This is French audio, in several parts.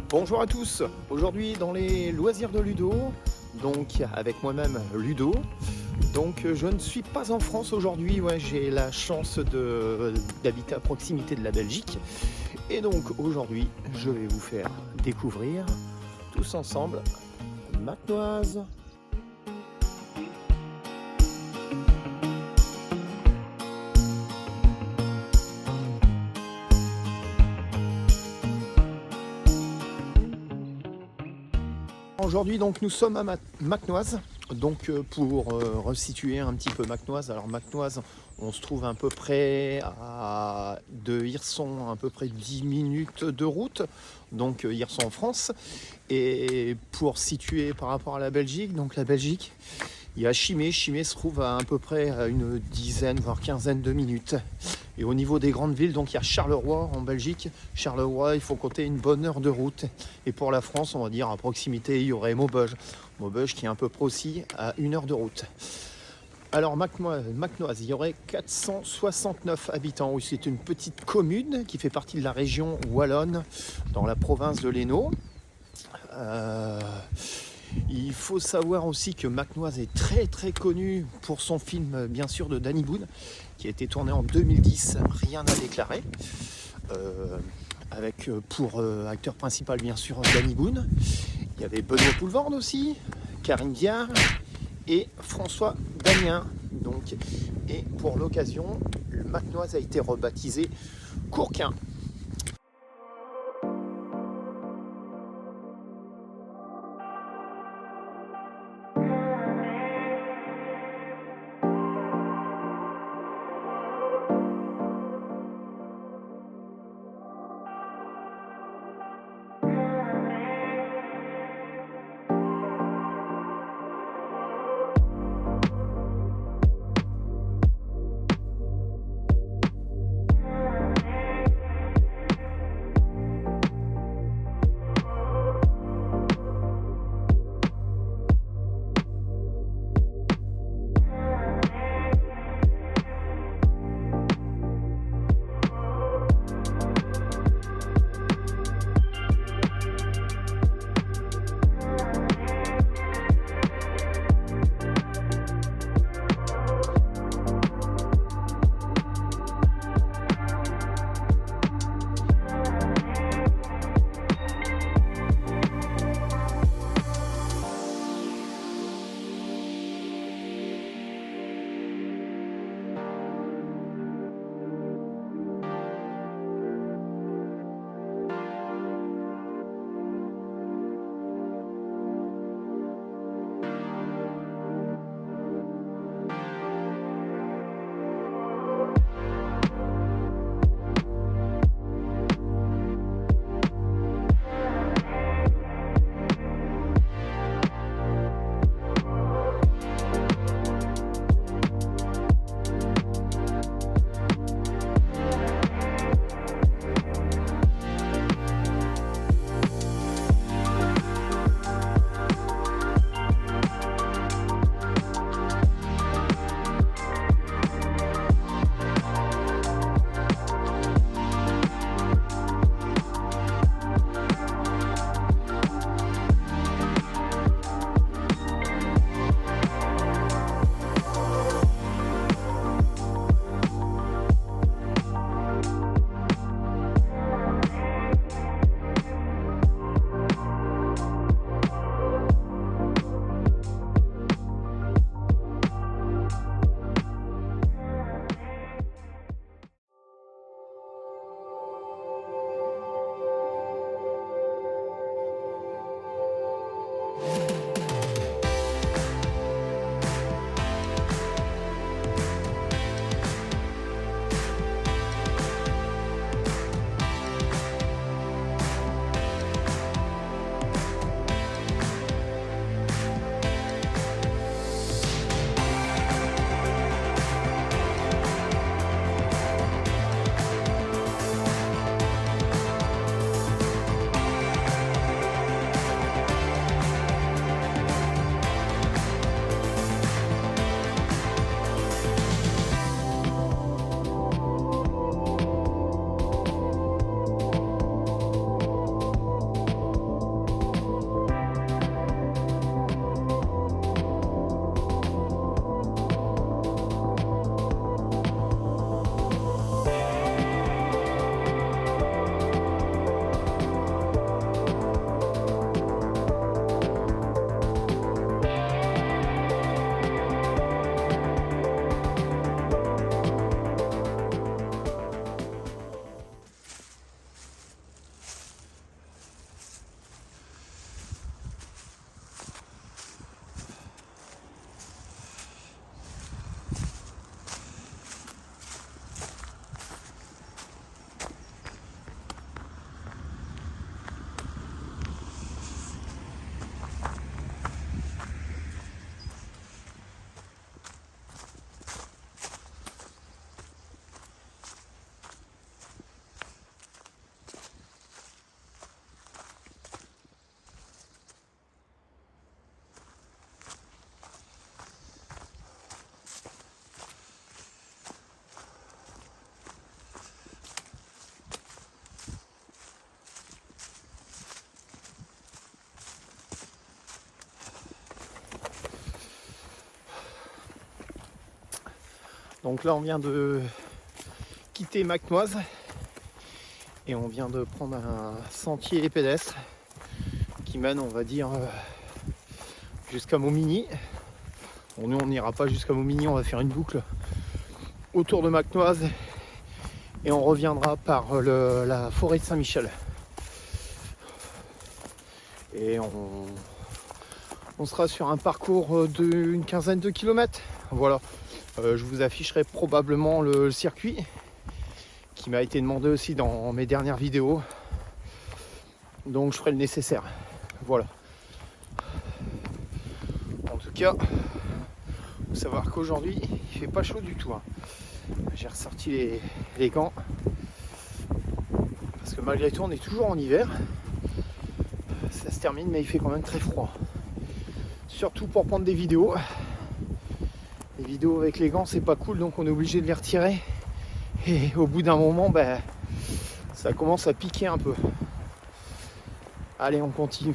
Bonjour à tous, aujourd'hui dans les loisirs de Ludo, donc avec moi-même Ludo. Donc je ne suis pas en France aujourd'hui, j'ai la chance d'habiter à proximité de la Belgique. Et donc aujourd'hui je vais vous faire découvrir tous ensemble Macnoise. Aujourd'hui donc nous sommes à Macnoise, donc pour resituer un petit peu Macnoise. Alors Macnoise, on se trouve à peu près de Hirson, à peu près 10 minutes de route, donc Hirson en France. Et pour situer par rapport à la Belgique, donc la Belgique, il y a Chimay. Chimay se trouve à peu près à une dizaine, voire quinzaine de minutes. Et au niveau des grandes villes, donc il y a Charleroi en Belgique. Charleroi, il faut compter une bonne heure de route. Et pour la France, on va dire à proximité, il y aurait Maubeuge. Maubeuge qui est à peu près aussi à une heure de route. Alors Macnoise, il y aurait 469 habitants. Oui, c'est une petite commune qui fait partie de la région wallonne dans la province de l'Hainaut. Il faut savoir aussi que Macnoise est très très connu pour son film, bien sûr, de Danny Boone, qui a été tourné en 2010, Rien à déclarer, avec pour acteur principal, bien sûr, Danny Boone. Il y avait Benoît Poelvoorde aussi, Karine Viard et François Damiens. Et pour l'occasion, le Macnoise a été rebaptisé Courquin. Donc là on vient de quitter Macnoise et on vient de prendre un sentier pédestre qui mène, on va dire, jusqu'à Momigny. Bon, nous on n'ira pas jusqu'à Momigny, on va faire une boucle autour de Macnoise et on reviendra par la forêt de Saint-Michel. Et on sera sur un parcours d'une quinzaine de kilomètres. Voilà, je vous afficherai probablement le circuit qui m'a été demandé aussi dans mes dernières vidéos. Donc je ferai le nécessaire. Voilà. En tout cas, faut savoir qu'aujourd'hui, il fait pas chaud du tout. J'ai ressorti les gants. Parce que malgré tout, on est toujours en hiver. Ça se termine, mais il fait quand même très froid. Surtout pour prendre des vidéos. Les vidéos avec les gants, c'est pas cool, donc on est obligé de les retirer. Et au bout d'un moment, ça commence à piquer un peu. Allez, on continue.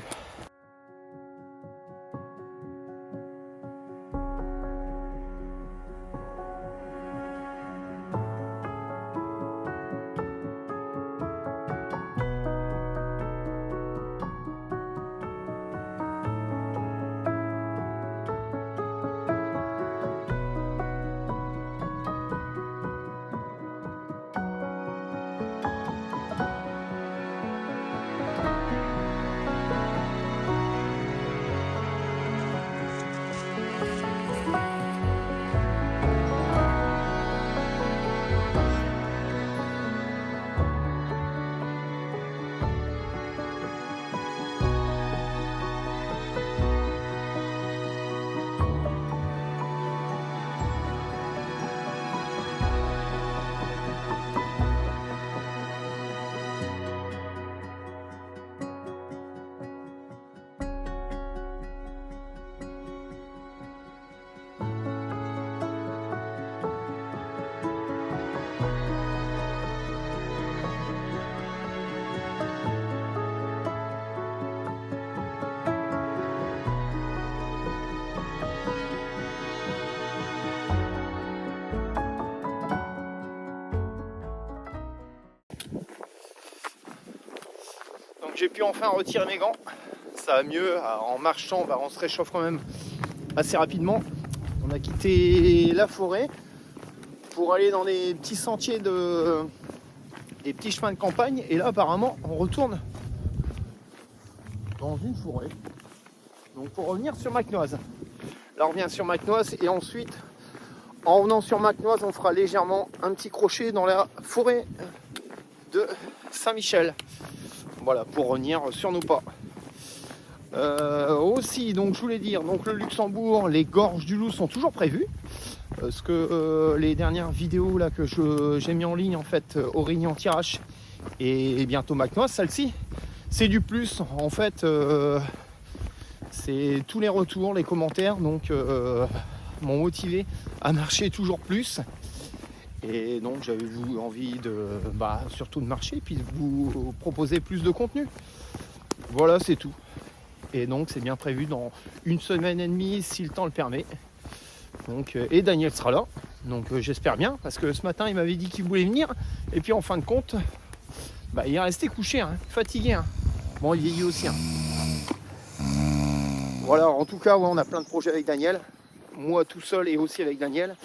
J'ai pu enfin retirer mes gants, ça va mieux. En marchant, on se réchauffe quand même assez rapidement. On a quitté la forêt pour aller dans les petits sentiers, des petits chemins de campagne, et là apparemment on retourne dans une forêt, donc pour revenir sur Macnoise. Là on revient sur Macnoise et ensuite en revenant sur Macnoise on fera légèrement un petit crochet dans la forêt de Saint-Michel. Voilà, pour revenir sur nos pas. Aussi, donc je voulais dire, donc le Luxembourg, les gorges du Loup sont toujours prévues. Parce que les dernières vidéos là que j'ai mis en ligne, en fait, Aurigny-en-Thiérache et bientôt Macnoise, celle-ci, c'est du plus. En fait, c'est tous les retours, les commentaires, donc m'ont motivé à marcher toujours plus. Et donc j'avais envie surtout de marcher et puis de vous proposer plus de contenu. Voilà, c'est tout. Et donc c'est bien prévu dans une semaine et demie si le temps le permet. Donc, et Daniel sera là. Donc j'espère bien, parce que ce matin il m'avait dit qu'il voulait venir. Et puis en fin de compte, il est resté couché, fatigué. Bon, il vieillit aussi. Voilà, en tout cas, on a plein de projets avec Daniel. Moi tout seul et aussi avec Daniel.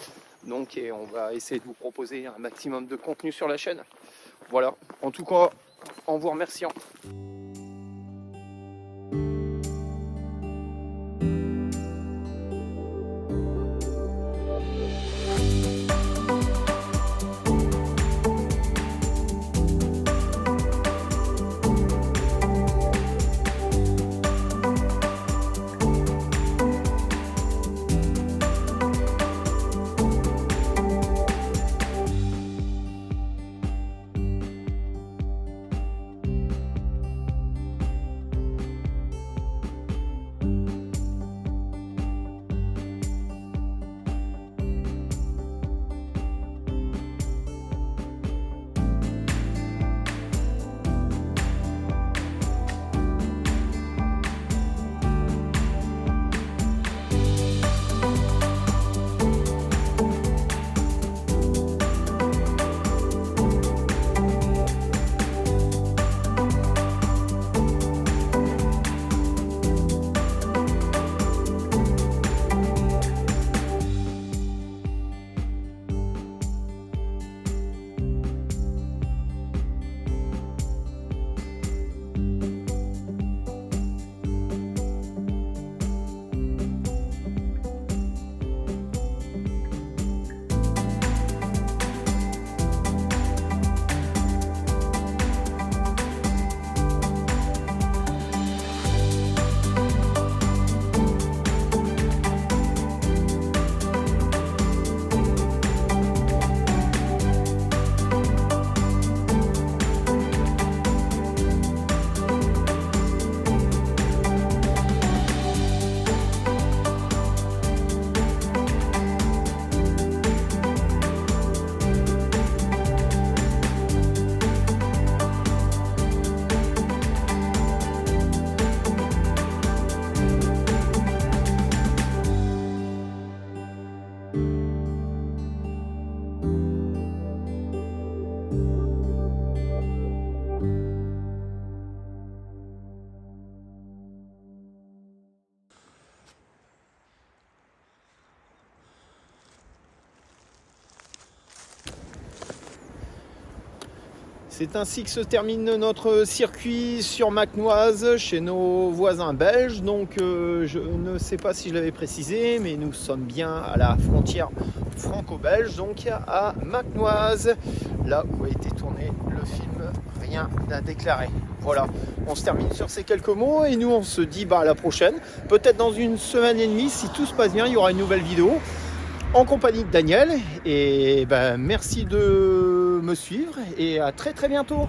Donc on va essayer de vous proposer un maximum de contenu sur la chaîne. Voilà, en tout cas, en vous remerciant. C'est ainsi que se termine notre circuit sur Macnoise chez nos voisins belges. Donc je ne sais pas si je l'avais précisé, mais nous sommes bien à la frontière franco-belge, donc à Macnoise, là où a été tourné le film Rien à déclarer. Voilà, on se termine sur ces quelques mots et nous on se dit à la prochaine. Peut-être dans une semaine et demie, si tout se passe bien, il y aura une nouvelle vidéo en compagnie de Daniel. Et merci de me suivre et à très bientôt.